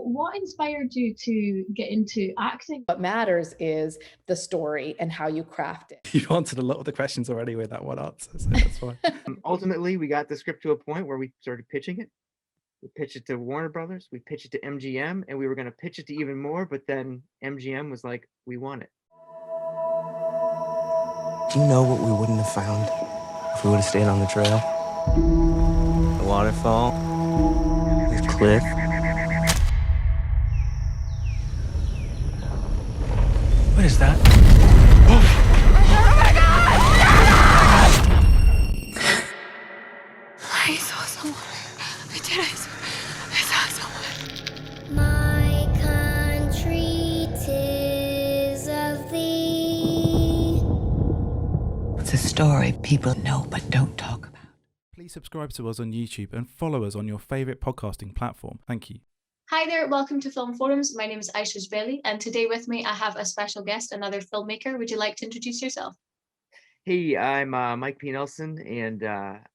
what inspired you to get into acting? What matters is the story and how you craft it. You've answered a lot of the questions already with that one answer, so that's fine. Ultimately, we got the script to a point where we started pitching it. We pitched it to Warner Brothers, we pitched it to MGM, and we were going to pitch it to even more, but then MGM was like, we want it. Do you know what we wouldn't have found if we would have stayed on the trail? The waterfall, the cliff. What is that? Oh my God! I saw someone. I did. I saw someone. My country 'tis of thee. It's a story people know but don't talk about. Please subscribe to us on YouTube and follow us on your favourite podcasting platform. Thank you. Hi there, welcome to Film Forums. My name is Aiysha Jebali, and today with me I have a special guest, another filmmaker. Would you like to introduce yourself? Hey, I'm Mike P. Nelson, and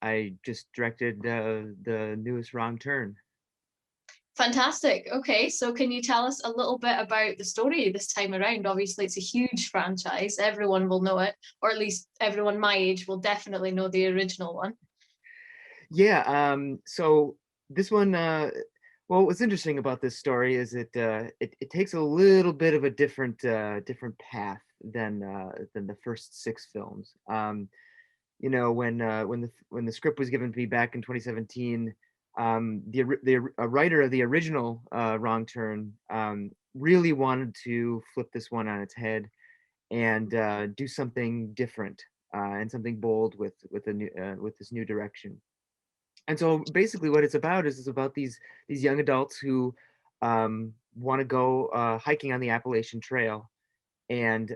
I just directed the newest Wrong Turn. Fantastic. Okay, so can you tell us a little bit about the story this time around? Obviously, it's a huge franchise. Everyone will know it, or at least everyone my age will definitely know the original one. Yeah, so this one, well, what's interesting about this story is it takes a little bit of a different path than the first 6 films. You know, when the script was given to me back in 2017, the writer of the original Wrong Turn really wanted to flip this one on its head and do something different and something bold with this new direction. And so basically what it's about is about these young adults who want to go hiking on the Appalachian Trail, and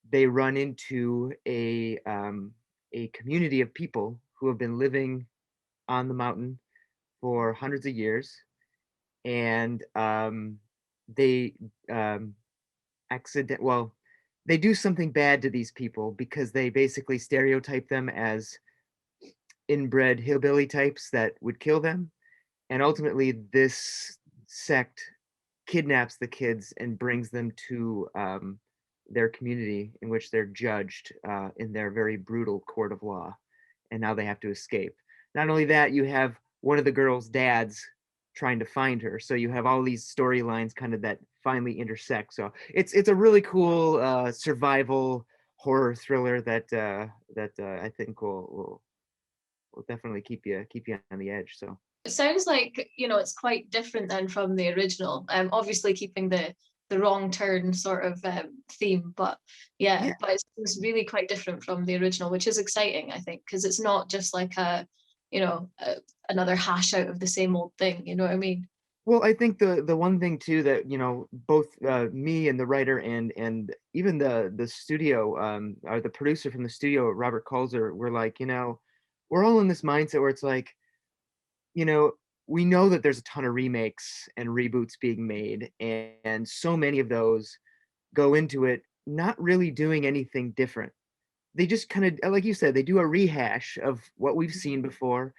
they run into a community of people who have been living on the mountain for hundreds of years, and they they do something bad to these people because they basically stereotype them as inbred hillbilly types that would kill them, and ultimately this sect kidnaps the kids and brings them to their community, in which they're judged in their very brutal court of law, and now they have to escape. Not only that, you have one of the girls' dads trying to find her, so you have all these storylines kind of that finally intersect. So it's a really cool survival horror thriller that I think will definitely keep you on the edge. So it sounds like, you know, it's quite different then from the original. Obviously keeping the wrong turn sort of theme, but yeah, but it's really quite different from the original, which is exciting, I think, because it's not just like another hash out of the same old thing. You know what I mean? Well, I think the one thing too that, you know, both me and the writer and even the studio or the producer from the studio, Robert Kulzer, were like, you know, we're all in this mindset where it's like, you know, we know that there's a ton of remakes and reboots being made, and so many of those go into it not really doing anything different. They just kind of, like you said, they do a rehash of what we've seen before,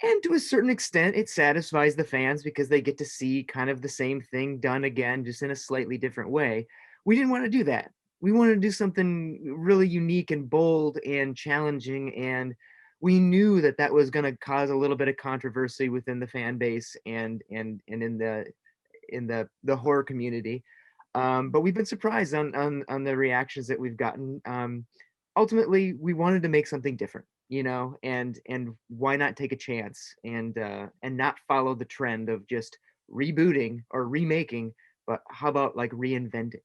and to a certain extent it satisfies the fans because they get to see kind of the same thing done again, just in a slightly different way. We didn't want to do that. We wanted to do something really unique and bold and challenging, and we knew that was going to cause a little bit of controversy within the fan base and in the horror community. But we've been surprised on the reactions that we've gotten. Ultimately, we wanted to make something different, you know, and why not take a chance and not follow the trend of just rebooting or remaking, but how about like reinventing?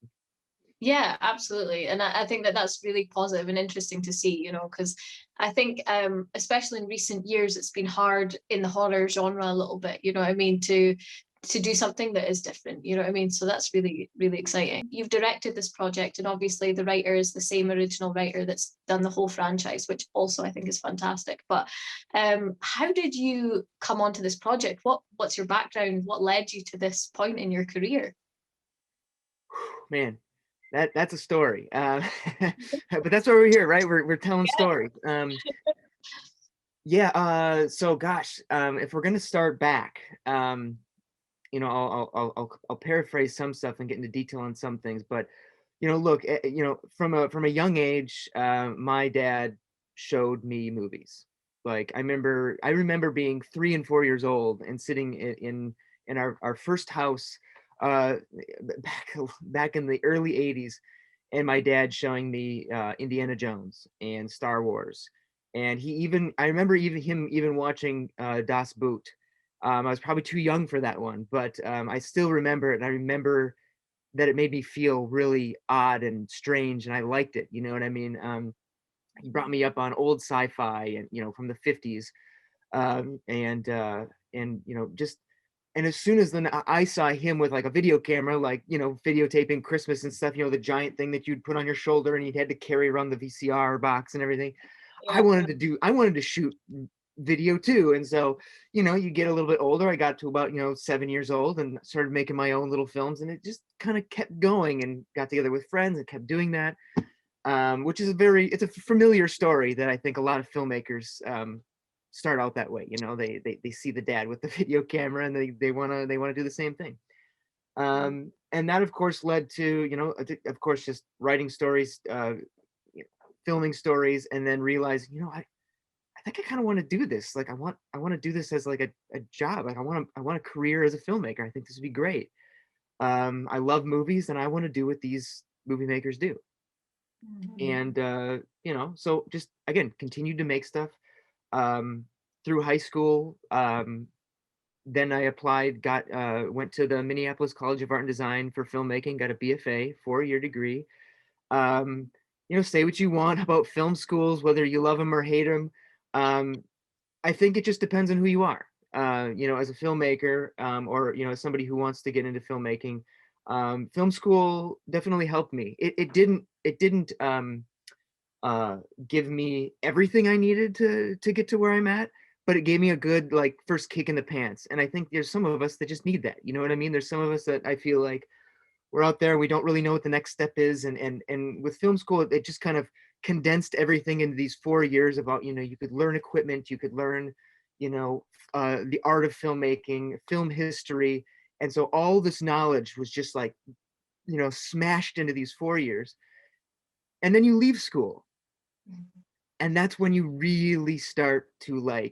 Yeah, absolutely. And I think that's really positive and interesting to see, you know, because I think especially in recent years, it's been hard in the horror genre a little bit, you know what I mean, to do something that is different, you know what I mean? So that's really, really exciting. You've directed this project, and obviously the writer is the same original writer that's done the whole franchise, which also I think is fantastic. But how did you come onto this project? What's your background? What led you to this point in your career? Man, that's a story, but that's why we're here, right? We're telling stories. So gosh, if we're gonna start back, I'll paraphrase some stuff and get into detail on some things, but look, from a young age, my dad showed me movies. Like I remember being 3 and 4 years old and sitting in our first house, uh, back in the early 80s, and my dad showing me Indiana Jones and Star Wars. And I remember him watching Das Boot. I was probably too young for that one, but I still remember it. And I remember that it made me feel really odd and strange, and I liked it. You know what I mean? He brought me up on old sci-fi, and from the 50s, and just, and as soon as then I saw him with like a video camera, like videotaping Christmas and stuff, the giant thing that you'd put on your shoulder and you'd had to carry around the VCR box and everything. I wanted to shoot video too. And so, you get a little bit older. I got to about 7 years old and started making my own little films, and it just kind of kept going, and got together with friends and kept doing that, which is it's a familiar story that I think a lot of filmmakers start out that way. They see the dad with the video camera, and they want to do the same thing. And that of course led to of course just writing stories, filming stories, and then realizing I think I kind of want to do this. Like I want to do this as like a job. Like I want a career as a filmmaker. I think this would be great. I love movies, and I want to do what these movie makers do. And so just again continued to make stuff through high school. Then I applied, went to the Minneapolis College of Art and Design for filmmaking, got a BFA, 4-year degree. Say what you want about film schools, whether you love them or hate them. I think it just depends on who you are. As a filmmaker, or as somebody who wants to get into filmmaking, film school definitely helped me. It didn't give me everything I needed to get to where I'm at, but it gave me a good like first kick in the pants. And I think there's some of us that just need that. You know what I mean? There's some of us that I feel like we're out there, we don't really know what the next step is, and with film school, it just kind of condensed everything into these 4 years about you could learn equipment, you could learn the art of filmmaking, film history, and so all this knowledge was just like smashed into these 4 years. And then you leave school, and that's when you really start to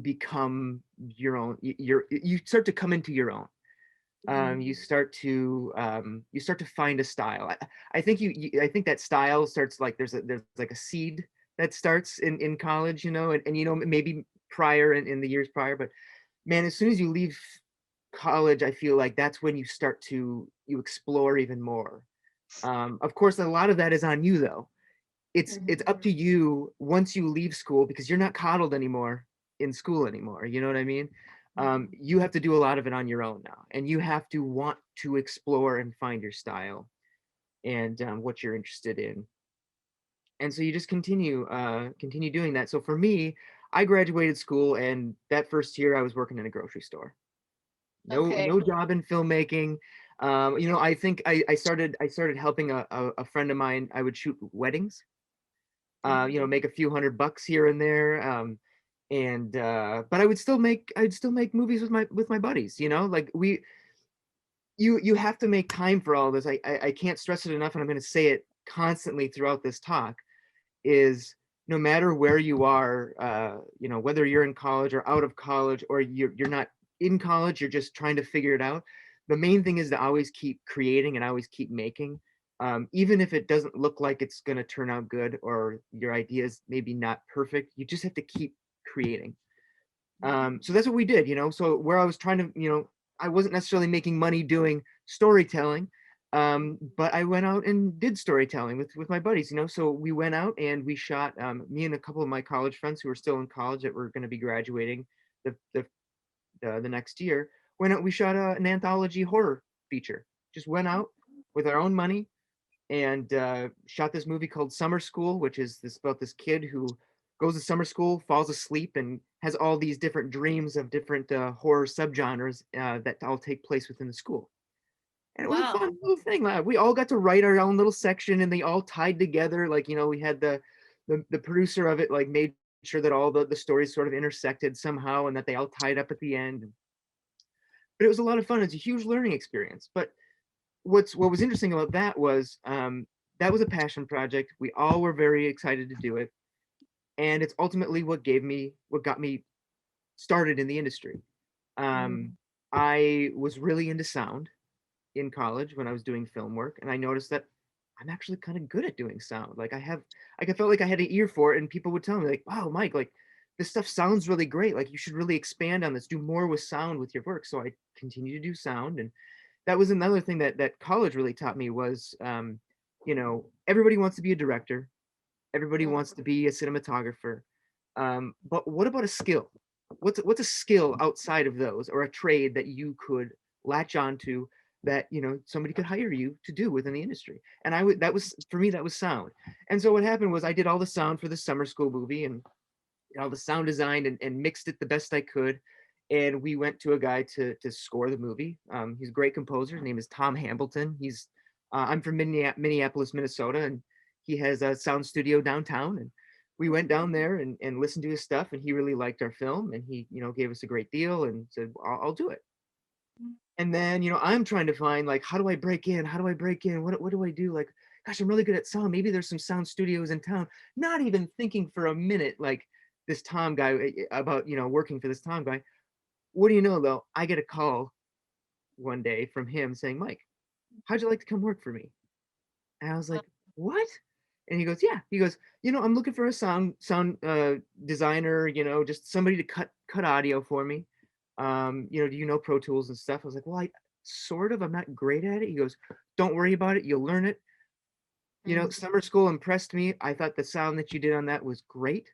become your own. You start to come into your own. You start to find a style. I think I think that style starts like there's like a seed that starts in college, and maybe prior in the years prior, but man, as soon as you leave college, I feel like that's when you start to explore even more. Of course, a lot of that is on you though. It's up to you once you leave school, because you're not coddled anymore in school anymore. You know what I mean? You have to do a lot of it on your own now, and you have to want to explore and find your style and what you're interested in. And so you just continue doing that. So for me, I graduated school, and that first year I was working in a grocery store. No job in filmmaking. I think I started helping a friend of mine. I would shoot weddings, make a few $100 here and there. But I'd still make movies with my buddies, like you have to make time for all this. I can't stress it enough, and I'm going to say it constantly throughout this talk, is no matter where you are, whether you're in college or out of college, or you're not in college, you're just trying to figure it out. The main thing is to always keep creating and always keep making. Even if it doesn't look like it's going to turn out good, or your idea is maybe not perfect, you just have to keep creating. So that's what we did, so where I was trying to, I wasn't necessarily making money doing storytelling, but I went out and did storytelling with my buddies, so we went out and we shot, me and a couple of my college friends who were still in college that were going to be graduating the next year, went out, we shot an anthology horror feature, just went out with our own money and shot this movie called Summer School, which is about this kid who goes to summer school, falls asleep, and has all these different dreams of different horror subgenres that all take place within the school. And it was a fun little thing. We all got to write our own little section, and they all tied together. Like, we had the producer of it, like, made sure that all the stories sort of intersected somehow, and that they all tied up at the end. but it was a lot of fun. It's a huge learning experience. But what was interesting about that was that was a passion project. We all were very excited to do it, and it's ultimately what got me started in the industry. Um, I was really into sound in college when I was doing film work, and I noticed that I'm actually kind of good at doing sound. I felt like I had an ear for it, and people would tell me like, "Wow, Mike, like this stuff sounds really great. Like you should really expand on this, do more with sound with your work." So I continued to do sound, and that was another thing that college really taught me was, everybody wants to be a director, everybody wants to be a cinematographer, but what about a skill? What's a skill outside of those, or a trade that you could latch onto that somebody could hire you to do within the industry? And I would that was for me, that was sound. And so what happened was I did all the sound for the summer school movie, and all the sound design, and mixed it the best I could. And we went to a guy to score the movie. He's a great composer. His name is Tom Hambleton. I'm from Minneapolis, Minnesota, and he has a sound studio downtown. And we went down there and listened to his stuff, and he really liked our film, and he gave us a great deal and said, I'll do it. And then I'm trying to find, like, how do I break in? What do I do? Like, gosh, I'm really good at sound. Maybe there's some sound studios in town. Not even thinking for a minute, like, this Tom guy, about working for this Tom guy. What do you know, though? I get a call one day from him saying, Mike, how'd you like to come work for me? And I was like, what? And he goes, yeah. He goes, I'm looking for a sound designer, just somebody to cut audio for me. Do you know Pro Tools and stuff? I was like, well, I'm not great at it. He goes, don't worry about it. You'll learn it. Summer school impressed me. I thought the sound that you did on that was great.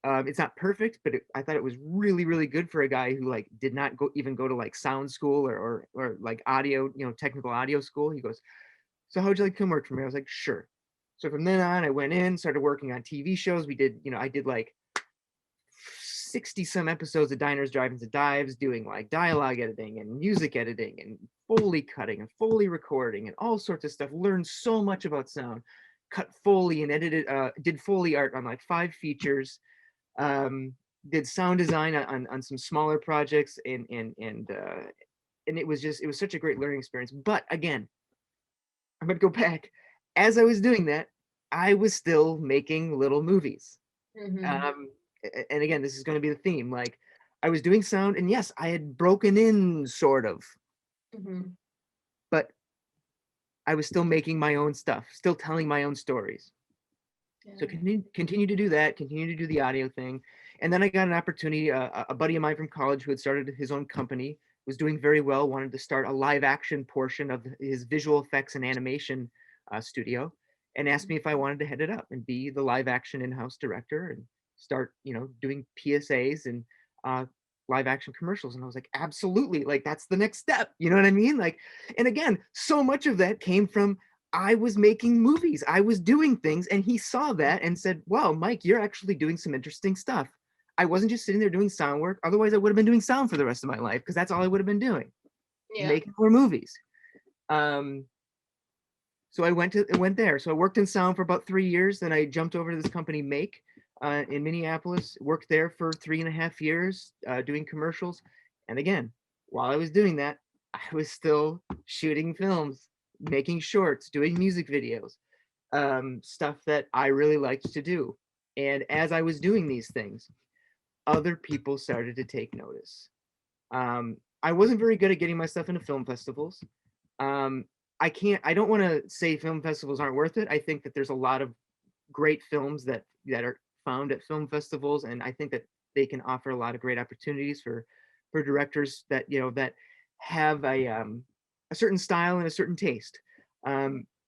It's not perfect, but I thought it was really, really good for a guy who like did not go to like sound school or like audio, technical audio school. He goes, so how'd you like to come work for me? I was like, sure. So from then on, I went in, started working on TV shows. I did like 60 some episodes of Diners, Drive-ins, and Dives, doing like dialogue editing and music editing and Foley cutting and Foley recording and all sorts of stuff. Learned so much about sound, cut Foley and edited, did Foley art on like 5 features. Did sound design on some smaller projects, and it was such a great learning experience. But again, I'm gonna go back. As I was doing that, I was still making little movies. And again, this is going to be the theme. Like, I was doing sound, and yes, I had broken in sort of, but I was still making my own stuff, still telling my own stories. So continue to do that, continue to do the audio thing. And then I got an opportunity, a buddy of mine from college who had started his own company, was doing very well, wanted to start a live action portion of his visual effects and animation studio, and asked me if I wanted to head it up and be the live action in-house director and start, doing PSAs and live action commercials. And I was like, absolutely, like that's the next step. You know what I mean? Like, and again, so much of that came from, I was making movies, I was doing things, and he saw that and said, wow, Mike, you're actually doing some interesting stuff. I wasn't just sitting there doing sound work. Otherwise I would have been doing sound for the rest of my life, because that's all I would have been doing, making more movies. So I went there. So I worked in sound for about 3 years. Then I jumped over to this company, Make, in Minneapolis, worked there for 3.5 years, doing commercials. And again, while I was doing that, I was still shooting films, making shorts, doing music videos, stuff that I really liked to do. And as I was doing these things, other people started to take notice. I wasn't very good at getting my stuff into film festivals. I don't want to say film festivals aren't worth it. I think that there's a lot of great films that are found at film festivals, and I think that they can offer a lot of great opportunities for directors that that have a certain style and a certain taste.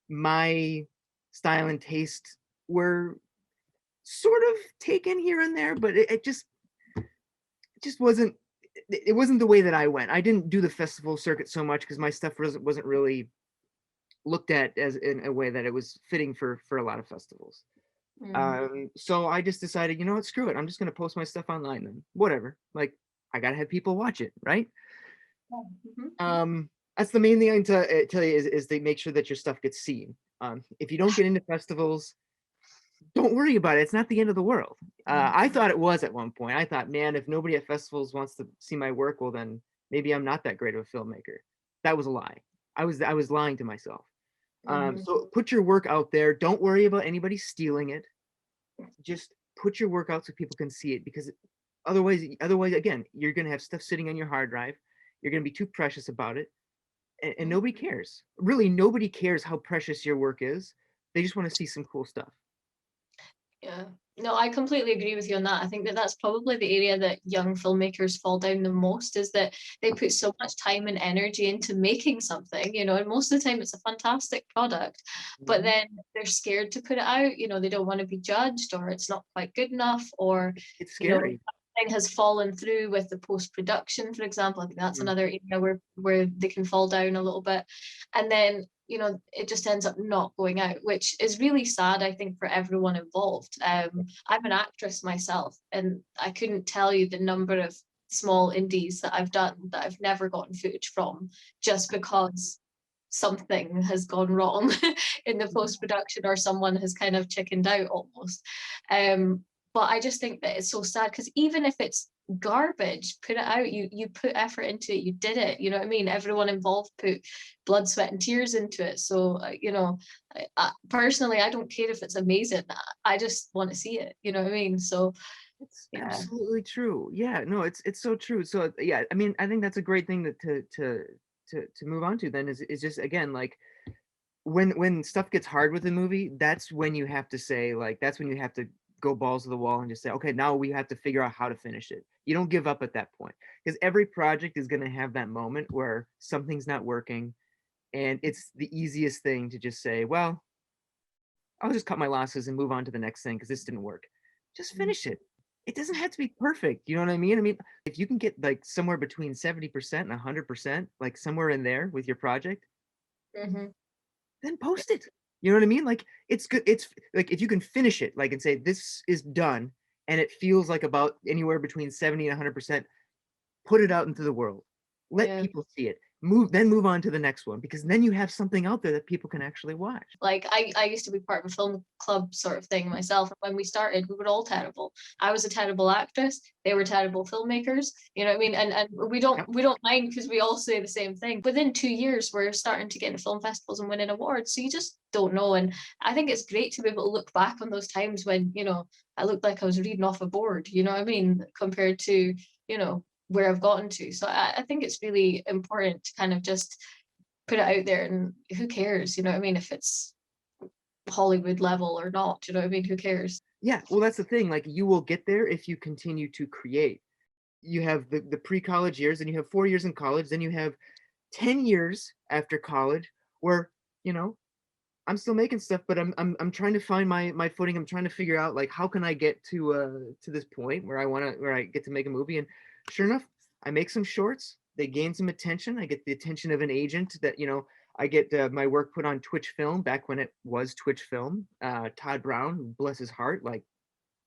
My style and taste were sort of taken here and there, but it just wasn't. It wasn't the way that I went. I didn't do the festival circuit so much because my stuff wasn't really looked at as in a way that it was fitting for a lot of festivals. So I just decided, you know what, screw it. I'm just going to post my stuff online then. Whatever. Like, I got to have people watch it, right? That's the main thing I can tell you is to make sure that your stuff gets seen. If you don't get into festivals, don't worry about it. It's not the end of the world. I thought it was at one point. I thought, man, if nobody at festivals wants to see my work, well then maybe I'm not that great of a filmmaker. That was a lie. I was lying to myself. Mhm. So put your work out there. Don't worry about anybody stealing it. Just put your work out so people can see it, because otherwise, again, you're gonna have stuff sitting on your hard drive. You're gonna be too precious about it, and nobody cares. Really, nobody cares how precious your work is. They just want to see some cool stuff. Yeah. No, I completely agree with you on that. I think that that's probably the area that young filmmakers fall down the most, is that they put so much time and energy into making something, and most of the time it's a fantastic product, but Mhm. then they're scared to put it out, they don't want to be judged, or it's not quite good enough, or, It's you know, scary. something has fallen through with the post-production, for example. I think that's Mhm. another area where they can fall down a little bit. And then it just ends up not going out, which is really sad, I think, for everyone involved. I'm an actress myself, and I couldn't tell you the number of small indies that I've done that I've never gotten footage from, just because something has gone wrong in the post-production, or someone has kind of chickened out almost. But I just think that it's so sad, because even if it's garbage, put it out. You put effort into it, you did it, you know what I mean? Everyone involved put blood, sweat and tears into it. So personally, I don't care if it's amazing. I just want to see it, you know what I mean? So It's yeah. absolutely true. Yeah, no, it's so true. So yeah, I mean, I think that's a great thing to move on to then, is just, again, like, when stuff gets hard with a movie, that's when you have to say, like, that's when you have to go balls to the wall and just say, okay, now we have to figure out how to finish it. You don't give up at that point, because every project is going to have that moment where something's not working, and it's the easiest thing to just say, well, I'll just cut my losses and move on to the next thing because this didn't work. Just finish it. It doesn't have to be perfect. You know what I mean? I mean, if you can get like somewhere between 70% and 100%, like somewhere in there with your project, Mm-hmm. then post it. You know what I mean? Like, it's good. It's like, if you can finish it, like, and say this is done, and it feels like about anywhere between 70 and 100%, put it out into the world. Let Yeah. people see it. Move on to the next one, because then you have something out there that people can actually watch. Like I used to be part of a film club sort of thing myself. When we started, we were all terrible. I was a terrible actress. They were terrible filmmakers. You know what I mean? And we Yep. don't mind, because we all say the same thing. Within 2 years, we're starting to get into film festivals and winning awards. So you just don't know. And I think it's great to be able to look back on those times when, I looked like I was reading off a board, you know what I mean? Compared to, where I've gotten to. So I think it's really important to kind of just put it out there, and who cares, you know what I mean, if it's Hollywood level or not, you know what I mean, who cares? Yeah, well, that's the thing. Like, you will get there if you continue to create. You have the pre-college years, and you have 4 years in college, then you have 10 years after college where, you know, I'm still making stuff, but I'm trying to find my footing. I'm trying to figure out, like, how can I get to this point where I get to make a movie. And sure enough, I make some shorts. They gain some attention. I get the attention of an agent that, I get my work put on Twitch Film back when it was Twitch Film. Todd Brown, bless his heart, like,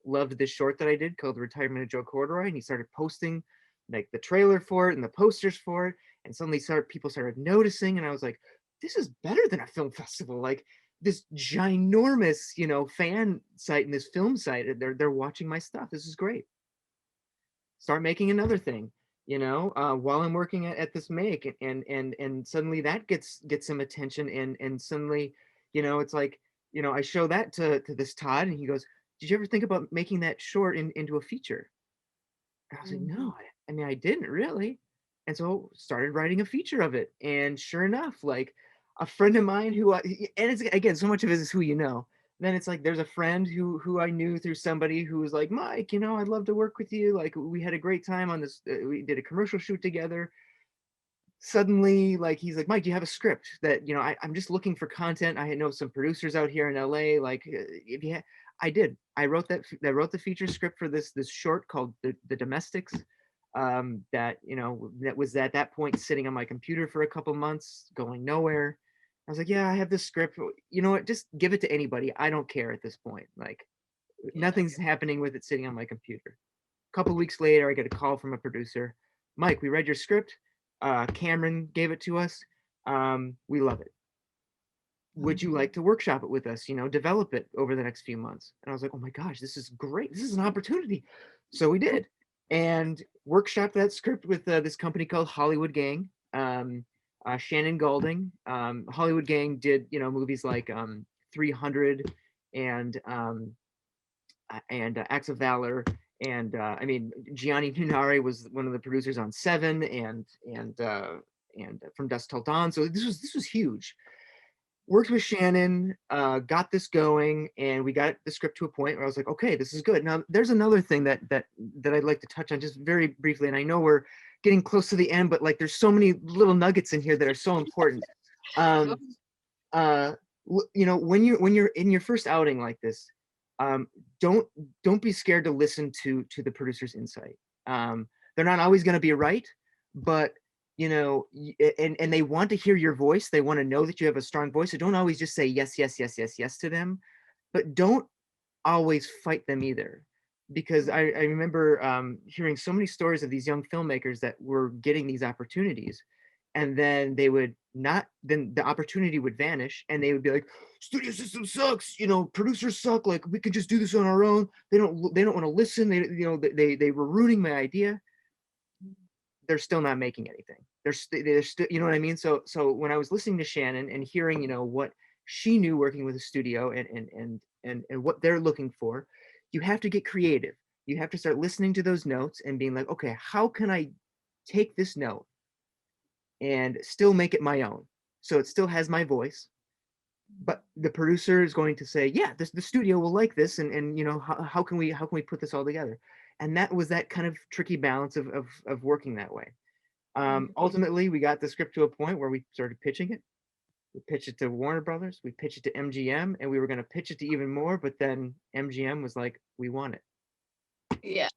loved this short that I did called The Retirement of Joe Corduroy, and he started posting like the trailer for it and the posters for it, and suddenly people started noticing, and I was like, this is better than a film festival. Like, this ginormous, fan site and this film site, they're watching my stuff. This is great. Start making another thing, while I'm working at this make, and suddenly that gets some attention, and suddenly, it's like, I show that to this Todd, and he goes, did you ever think about making that short into a feature? And I was like, Mm. no, I mean, I didn't really. And so started writing a feature of it. And sure enough, like, a friend of mine and it's, again, so much of it is who you know. Then it's like, there's a friend who I knew through somebody who was like, Mike, I'd love to work with you. Like, we had a great time on this. We did a commercial shoot together. Suddenly, like, he's like, Mike, do you have a script that, I'm just looking for content. I know some producers out here in LA. Like, if you I did. I wrote the feature script for this short called the Domestics. That was at that point sitting on my computer for a couple months, going nowhere. I was like, yeah, I have this script. You know what? Just give it to anybody. I don't care at this point. Like, nothing's happening with it sitting on my computer. A couple weeks later, I get a call from a producer. Mike, we read your script. Cameron gave it to us. We love it. Would you like to workshop it with us? Develop it over the next few months. And I was like, oh my gosh, this is great. This is an opportunity. So we did. and workshopped that script with this company called Hollywood Gang. Shannon Golding. Hollywood Gang did, movies like 300 and Acts of Valor. And I mean, Gianni Nunari was one of the producers on Seven and From Dusk Till Dawn. So this was huge. Worked with Shannon, got this going, and we got the script to a point where I was like, okay, this is good. Now, there's another thing that I'd like to touch on just very briefly, and I know we're getting close to the end, but like, there's so many little nuggets in here that are so important. When you're in your first outing like this, don't be scared to listen to the producer's insight. They're not always going to be right, but and they want to hear your voice. They want to know that you have a strong voice. So don't always just say yes, yes, yes, yes, yes to them, but don't always fight them either. Because I remember hearing so many stories of these young filmmakers that were getting these opportunities, and then then the opportunity would vanish, and they would be like, studio system sucks, producers suck, like we could just do this on our own. They don't want to listen. They were ruining my idea. They're still not making anything. They're still, you know what I mean? So when I was listening to Shannon and hearing, what she knew working with a studio and what they're looking for, you have to get creative. You have to start listening to those notes and being like, okay, how can I take this note and still make it my own? So it still has my voice, but the producer is going to say, yeah, the studio will like this. And how can we put this all together? And that was that kind of tricky balance of working that way. Ultimately, we got the script to a point where we started pitching it. We pitched it to Warner Brothers, we pitched it to MGM, and we were going to pitch it to even more, but then MGM was like, we want it. Yeah.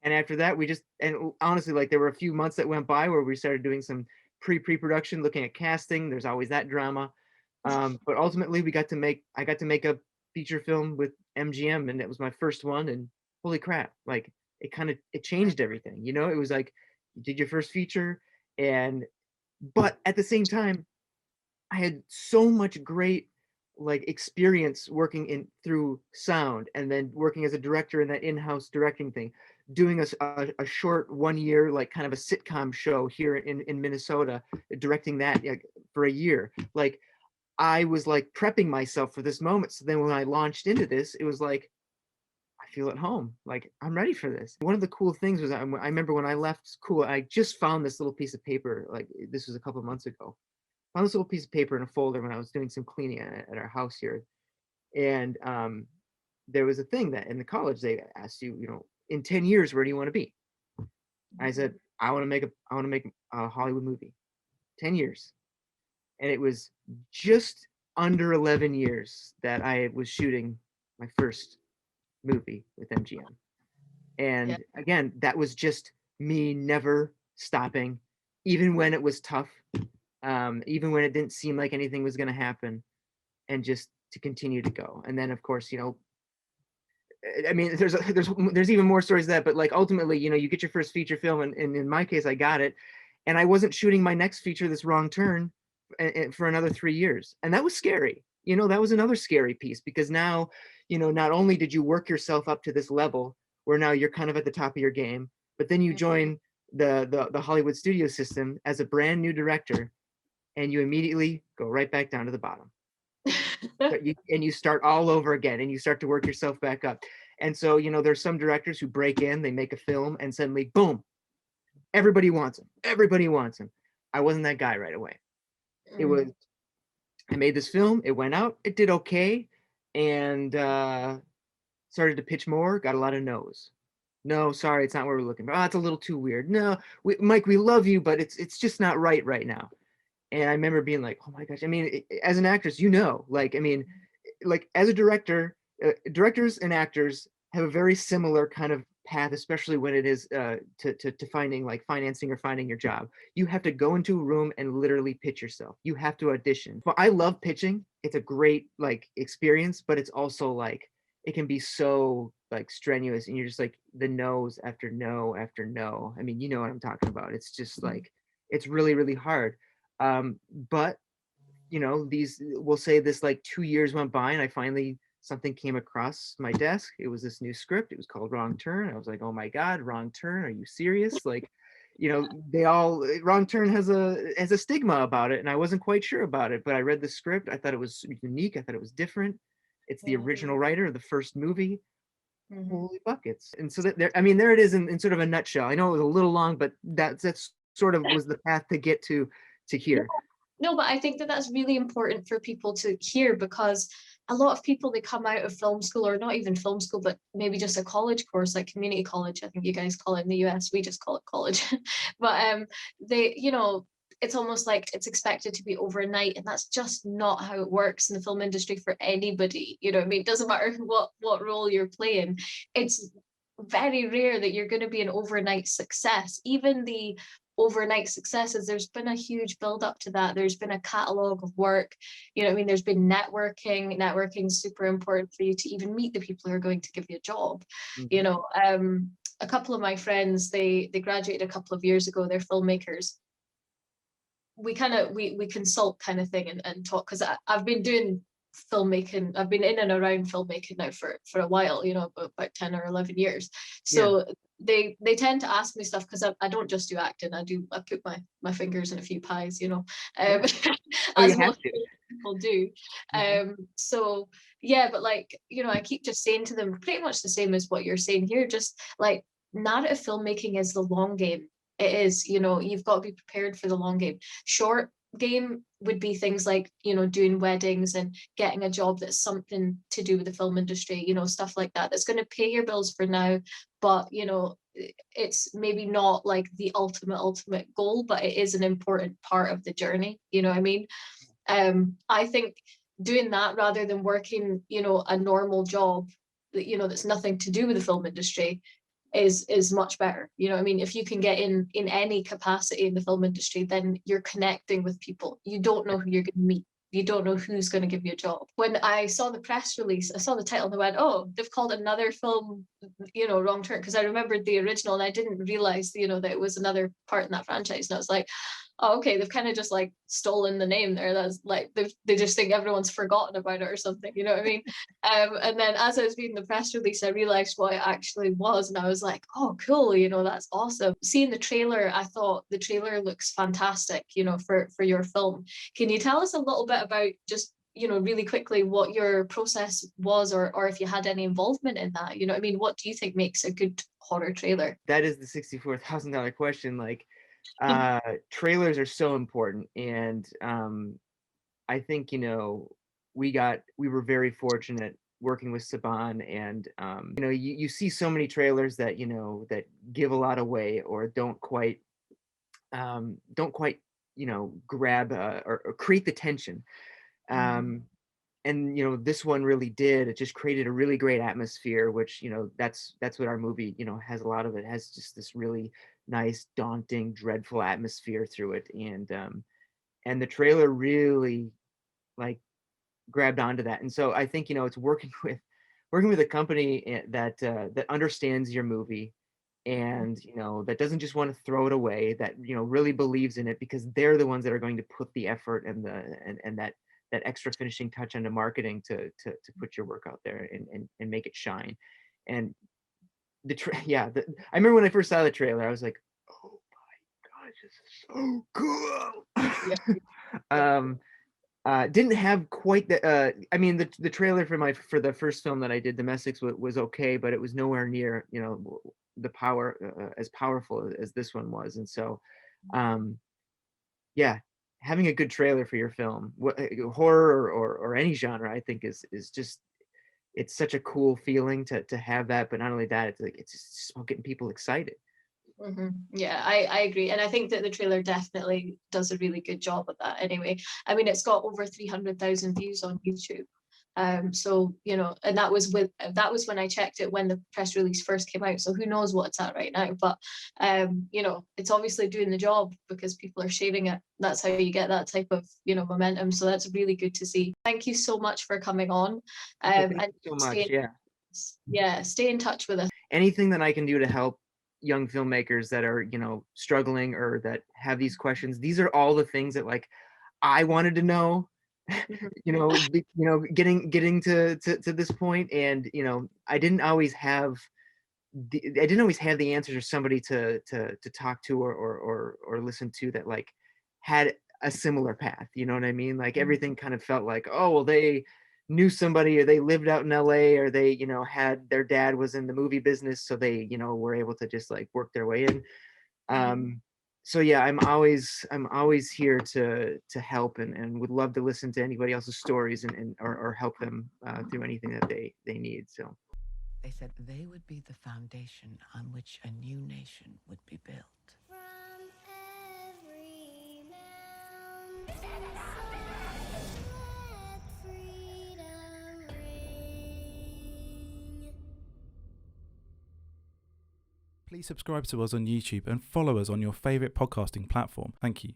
And after that, and honestly, like, there were a few months that went by where we started doing some pre-production, looking at casting. There's always that drama. But ultimately I got to make a feature film with MGM, and it was my first one, and holy crap, like, it changed everything. It was like, you did your first feature, but at the same time, I had so much great experience working through sound, and then working as a director in that in-house directing thing, doing a short 1 year, like, kind of a sitcom show here in Minnesota, directing that for a year. Like, I was like prepping myself for this moment. So then when I launched into this, it was like, I feel at home. Like, I'm ready for this. One of the cool things was I remember when I left school, I just found this little piece of paper. Like, this was a couple of months ago. Found this little piece of paper in a folder when I was doing some cleaning at our house here. And there was a thing that in the college, they asked you, in 10 years, where do you want to be? I said, I want to make a Hollywood movie. 10 years. And it was just under 11 years that I was shooting my first movie with MGM. And again, that was just me never stopping, even when it was tough, even when it didn't seem like anything was going to happen, and just to continue to go. And then, of course, I mean, there's even more stories than that, but like, ultimately, you get your first feature film, and in my case, I got it, and I wasn't shooting my next feature, This Wrong Turn, for another 3 years. And that was scary. That was another scary piece, because now, not only did you work yourself up to this level where now you're kind of at the top of your game, but then you join the Hollywood studio system as a brand new director, and you immediately go right back down to the bottom. And you start all over again, and you start to work yourself back up. And so, there's some directors who break in, they make a film, and suddenly, boom, everybody wants him. I wasn't that guy right away. It was, I made this film, it went out, it did okay, and started to pitch more, got a lot of no's. No, sorry, it's not what we're looking for. Oh, it's a little too weird. No, Mike, we love you, but it's just not right now. And I remember being like, oh my gosh, I mean, as an actress, like, I mean, like, as a director, directors and actors have a very similar kind of path, especially when it is to finding like financing or finding your job. You have to go into a room and literally pitch yourself. You have to audition. But I love pitching. It's a great like experience, but it's also like, it can be so like strenuous, and you're just like the no's after no after no. I mean, you know what I'm talking about. It's just like, it's really, really hard. But we'll say this, like 2 years went by, and I finally something came across my desk. It was this new script. It was called Wrong Turn. I was like, oh my God, Wrong Turn. Are you serious? Like, Wrong Turn has a stigma about it, and I wasn't quite sure about it, but I read the script. I thought it was unique. I thought it was different. It's the original writer of the first movie. Holy buckets. And so there it is in sort of a nutshell. I know it was a little long, but that's sort of was the path to get to here. No, but I think that that's really important for people to hear, because a lot of people, they come out of film school, or not even film school, but maybe just a college course, like community college. I think you guys call it in the US, we just call it college. But it's almost like it's expected to be overnight, and that's just not how it works in the film industry for anybody. You know what I mean? It doesn't matter what role you're playing. It's very rare that you're going to be an overnight success. Even the overnight successes, there's been a huge build up to that. There's been a catalog of work. You know what I mean? There's been networking. Networking is super important for you to even meet the people who are going to give you a job. You know, a couple of my friends, they graduated a couple of years ago. They're filmmakers. We consult kind of thing and talk, because I've been doing filmmaking. I've been in and around filmmaking now for a while, about 10 or 11 years. So they tend to ask me stuff, because I don't just do acting. I put my fingers in a few pies, as most people do. So yeah, but I keep just saying to them pretty much the same as what you're saying here, just like narrative filmmaking is the long game. It is, you've got to be prepared for the long game. Short game would be things like, doing weddings and getting a job that's something to do with the film industry, stuff like that, that's going to pay your bills for now, but it's maybe not like the ultimate goal, but it is an important part of the journey. You know what I mean? I think doing that rather than working, a normal job that, that's nothing to do with the film industry is much better. You know what I mean? If you can get in any capacity in the film industry, then you're connecting with people. You don't know who you're going to meet. You don't know who's going to give you a job. When I saw the press release, I saw the title and I went, oh, they've called another film, Wrong Turn, because I remembered the original and I didn't realize, that it was another part in that franchise. And I was like, oh, okay, they've kind of just like stolen the name there. That's like, they just think everyone's forgotten about it or something, you know what I mean? And then as I was reading the press release, I realized what it actually was. And I was like, oh, cool, that's awesome. Seeing the trailer, I thought the trailer looks fantastic, for your film. Can you tell us a little bit about just, really quickly what your process was, or if you had any involvement in that? You know what I mean? What do you think makes a good horror trailer? That is the $64,000 question. Like, trailers are so important, and I think we were very fortunate working with Saban, and you see so many trailers that that give a lot away, or don't quite grab or create the tension, and this one really did. It just created a really great atmosphere, which that's what our movie has. A lot of it has just this really nice, daunting, dreadful atmosphere through it, and the trailer really like grabbed onto that. And so I think it's working with a company that understands your movie, and that doesn't just want to throw it away, that really believes in it, because they're the ones that are going to put the effort and that extra finishing touch on the marketing to put your work out there and make it shine. And I remember when I first saw the trailer, I was like, oh my gosh, this is so cool. Didn't have quite the the trailer for the first film that I did, Domestics, was okay, but it was nowhere near the power as powerful as this one was. And so having a good trailer for your film, horror or any genre, I think is just, it's such a cool feeling to have that. But not only that, it's just about getting people excited. Yeah, I agree. And I think that the trailer definitely does a really good job of that anyway. I mean, it's got over 300,000 views on YouTube. So, and that was when I checked it, when the press release first came out. So who knows what it's at right now, but, it's obviously doing the job because people are sharing it. That's how you get that type of, momentum. So that's really good to see. Thank you so much for coming on. Thank you so much. Stay in touch with us. Anything that I can do to help young filmmakers that are, struggling or that have these questions. These are all the things that I wanted to know, getting to this point, and I didn't always have the answers, or somebody to talk to, or listen to, that like had a similar path. You know what I mean? Like everything kind of felt like, oh well, they knew somebody, or they lived out in LA, or they had their dad was in the movie business, so they were able to just like work their way in. So yeah, I'm always here to help, and would love to listen to anybody else's stories, or help them through anything that they need. So They said they would be the foundation on which a new nation would be built. From every mountain let freedom ring. Please subscribe to us on YouTube and follow us on your favourite podcasting platform. Thank you.